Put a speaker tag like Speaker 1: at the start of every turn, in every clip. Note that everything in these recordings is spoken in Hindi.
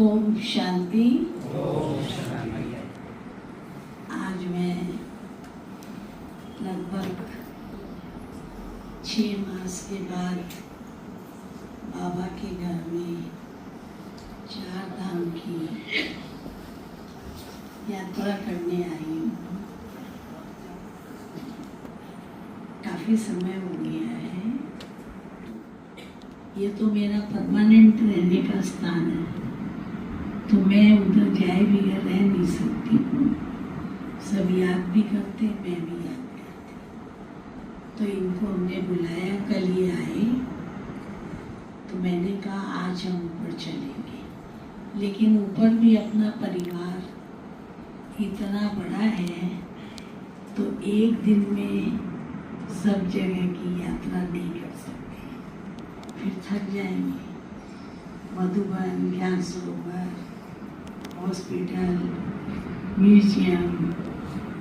Speaker 1: ओम शांति। आज मैं लगभग 6 मास के बाद बाबा के घर में 4 धाम की यात्रा करने आई हूँ। काफ़ी समय हो गया है। ये तो मेरा परमानेंट रहने का स्थान है, तो मैं उधर जाए भी रह नहीं सकती हूँ। सब याद भी करते, मैं भी याद करती। तो इनको हमने बुलाया, कल ही आए, तो मैंने कहा आज हम ऊपर चलेंगे। लेकिन ऊपर भी अपना परिवार इतना बड़ा है, तो एक दिन में सब जगह की यात्रा नहीं कर सकते, फिर थक जाएंगे। मधुबन, ज्ञान सरोवर, हॉस्पिटल, म्यूजियम,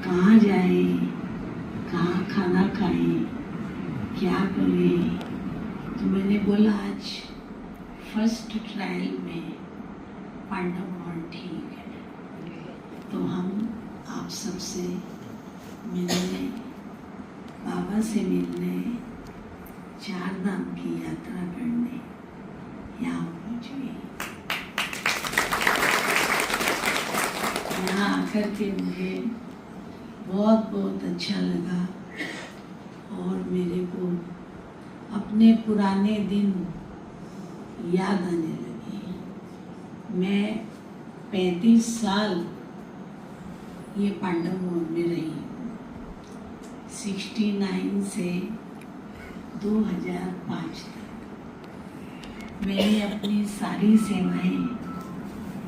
Speaker 1: कहाँ जाएं, कहाँ खाना खाएं, क्या करें। तो मैंने बोला आज फर्स्ट ट्रायल में पांडव मॉल ठीक है, तो हम आप सबसे मिलने, बाबा से मिलने, 4 धाम की यात्रा करने यहाँ पहुँचे। यहाँ आकर के मुझे बहुत बहुत अच्छा लगा और मेरे को अपने पुराने दिन याद आने लगे। मैं 35 साल ये पांडव मोड़ में रही हूँ, 69 से 2005 तक। मैंने अपनी सारी सेवाएं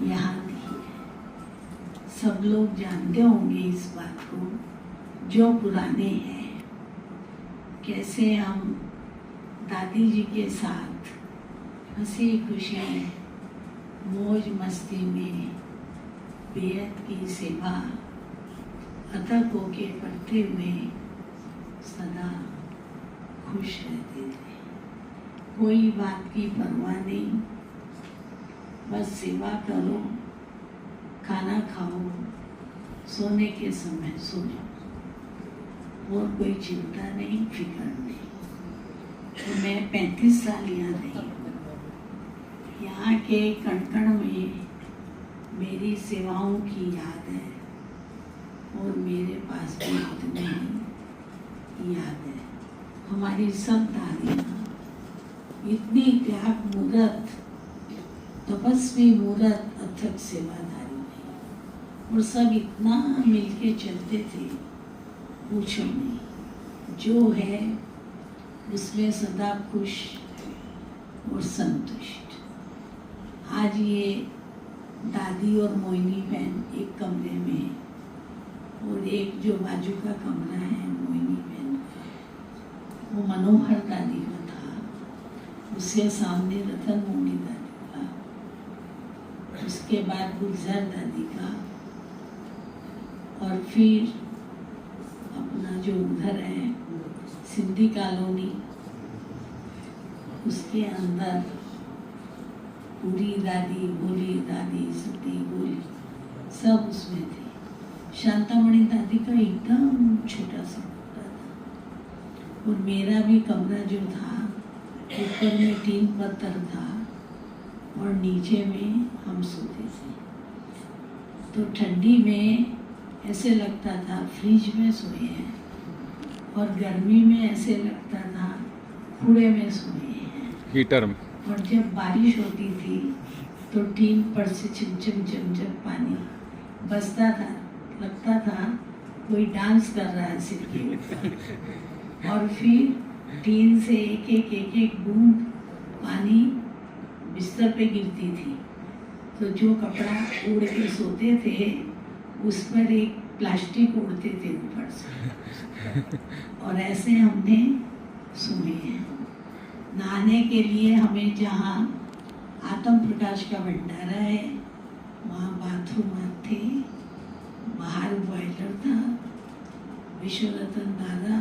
Speaker 1: यहाँ दी है। सब लोग जानते होंगे इस बात को, जो पुराने हैं, कैसे हम दादी जी के साथ हंसी खुशी मौज मस्ती में बेहद की सेवा अथक होके करते हुए सदा खुश रहते थे। कोई बात की परवाह नहीं, बस सेवा करो, खाना खाओ, सोने के समय सो जाओ, और कोई चिंता नहीं, फिक्र नहीं। तो मैं 35 साल यहाँ रही। यहाँ के कण कण में मेरी सेवाओं की याद है, और मेरे पास भी उतनी याद है। हमारी सब दादियाँ इतनी त्याग मूर्त, तपस्वी मूर्त, अथक सेवादारी है, और सब इतना मिलके चलते थे, पूछो नहीं। जो है उसमें सदा खुश और संतुष्ट। आज ये दादी और मोहिनी बहन एक कमरे में, और एक जो बाजू का कमरा है मोहिनी बहन का, वो मनोहर दादी का था। उसके सामने रतन मोनी दादी का, उसके बाद गुलजार दादी का, और फिर अपना जो उधर है सिंधी कॉलोनी, उसके अंदर पूरी दादी, भोली दादी, सती भोली, सब उसमें थे। शांतामणि दादी का एकदम छोटा सा कमरा था, और मेरा भी कमरा जो था, ऊपर में 3 पत्थर था, और नीचे में हम सोते थे। तो ठंडी में ऐसे लगता था फ्रिज में सोए हैं, और गर्मी में ऐसे लगता था कूड़े में सोए हैं, हीटर में। और जब बारिश होती थी तो टीन पर से चमचम चमचम पानी बसता था, लगता था कोई डांस कर रहा है सिर के ऊपर। और फिर टीन से एक बूंद पानी बिस्तर पे गिरती थी, तो जो कपड़ा ओढ़ के सोते थे उस पर एक प्लास्टिक उड़ते थे ऊपर से, और ऐसे हमने सोए हैं। नहाने के लिए हमें जहाँ आत्म प्रकाश का भंडारा है, वहाँ बाथरूम थे, बाहर बॉयलर था, विश्वरतन दादा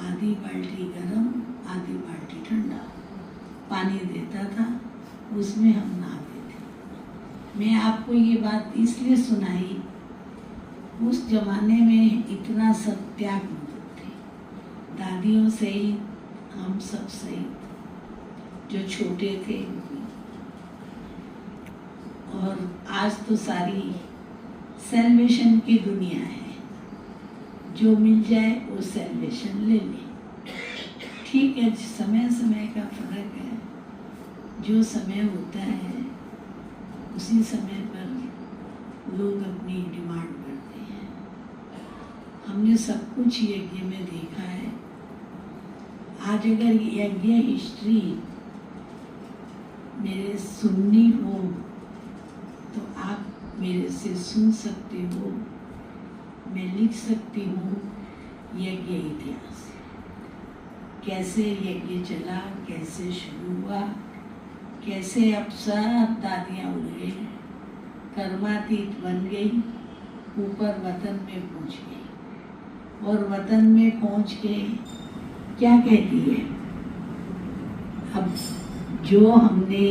Speaker 1: आधी बाल्टी गरम, आधी बाल्टी ठंडा पानी देता था, उसमें हम नहाते थे। मैं आपको ये बात इसलिए सुनाई, उस जमाने में इतना सब त्याग मौजूद थे, दादियों सहित हम सब सहित जो छोटे थे। और आज तो सारी सेलिब्रेशन की दुनिया है, जो मिल जाए वो सेलिब्रेशन ले ले। ठीक है, समय समय का फर्क है, जो समय होता है उसी समय पर लोग अपनी डिमांड करते हैं। हमने सब कुछ यज्ञ में देखा है। आज अगर यज्ञ हिस्ट्री मेरे सुननी हो तो आप मेरे से सुन सकते हो। मैं लिख सकती हूँ यज्ञ इतिहास, कैसे यज्ञ चला, कैसे शुरू हुआ, कैसे अब सब दादियाँ उड़ गई, कर्मातीत बन गई, ऊपर वतन में पहुँच गई। और वतन में पहुँच के क्या कहती है, अब जो हमने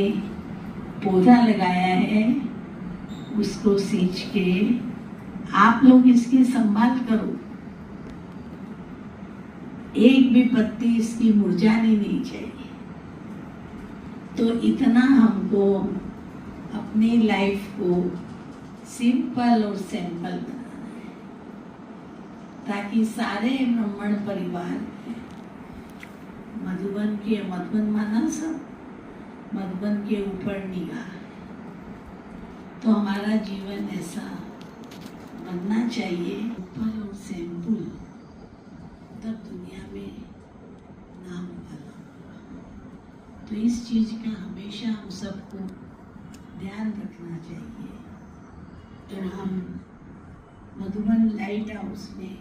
Speaker 1: पौधा लगाया है उसको सींच के आप लोग इसकी संभाल करो, एक भी पत्ती इसकी मुरझानी नहीं चाहिए। तो इतना हमको अपनी लाइफ को सिंपल और सैंपल बनाना है, ताकि सारे ब्राह्मण परिवार मधुबन माना सब, मधुबन के ऊपर निगाह। तो हमारा जीवन ऐसा बनना चाहिए, सिंपल और सैंपल, तब दुनिया में नाम वाला। तो इस चीज का हमेशा हम सबको ध्यान रखना चाहिए। तो हम मधुबन लाइट हाउस में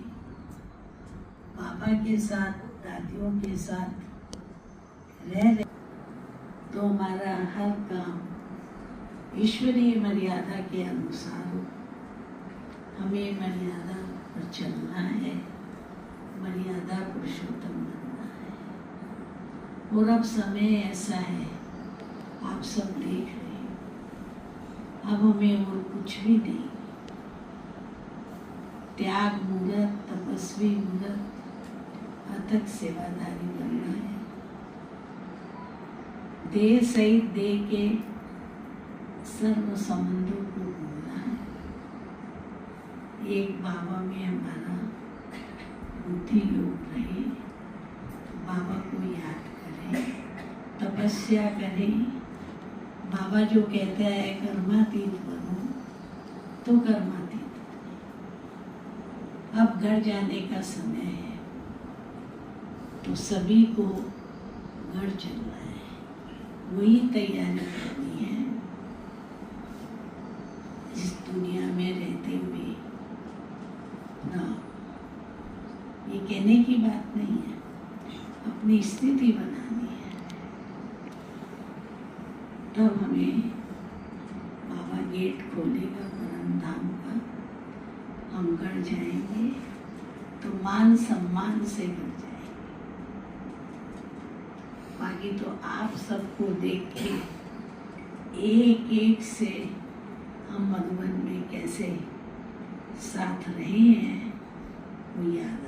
Speaker 1: पापा के साथ, दादियों के साथ रह रहे, तो हमारा हर काम ईश्वरीय मर्यादा के अनुसार हो। हमें मर्यादा पर चलना है, मर्यादा पुरुषोत्तम बनना है। और अब समय ऐसा है, आप सब देख रहे हैं, अब हमें और कुछ भी नहीं, त्याग मूर्त, तपस्वी मूर्त, अथक सेवादारी बनना है। देह सहित देह के सर्व संबंधों को भूलना है। एक बाबा में हमारा बुद्धि योग रहे, बाबा को याद करें, तपस्या करें। बाबा जो कहता है कर्मातीत बनो, तो कर्मातीत बनो। अब घर जाने का समय है, तो सभी को घर चलना है, वही तैयारी करनी है। इस दुनिया में रहते हुए ना, ये कहने की बात नहीं है, अपनी स्थिति बनानी है। तब हमें बाबा गेट खोलेगा परम धाम का, हम घर जाएंगे तो मान सम्मान से घर जाएंगे। बाकी तो आप सबको देख के एक एक से हम मधुबन में कैसे साथ रहे हैं वो याद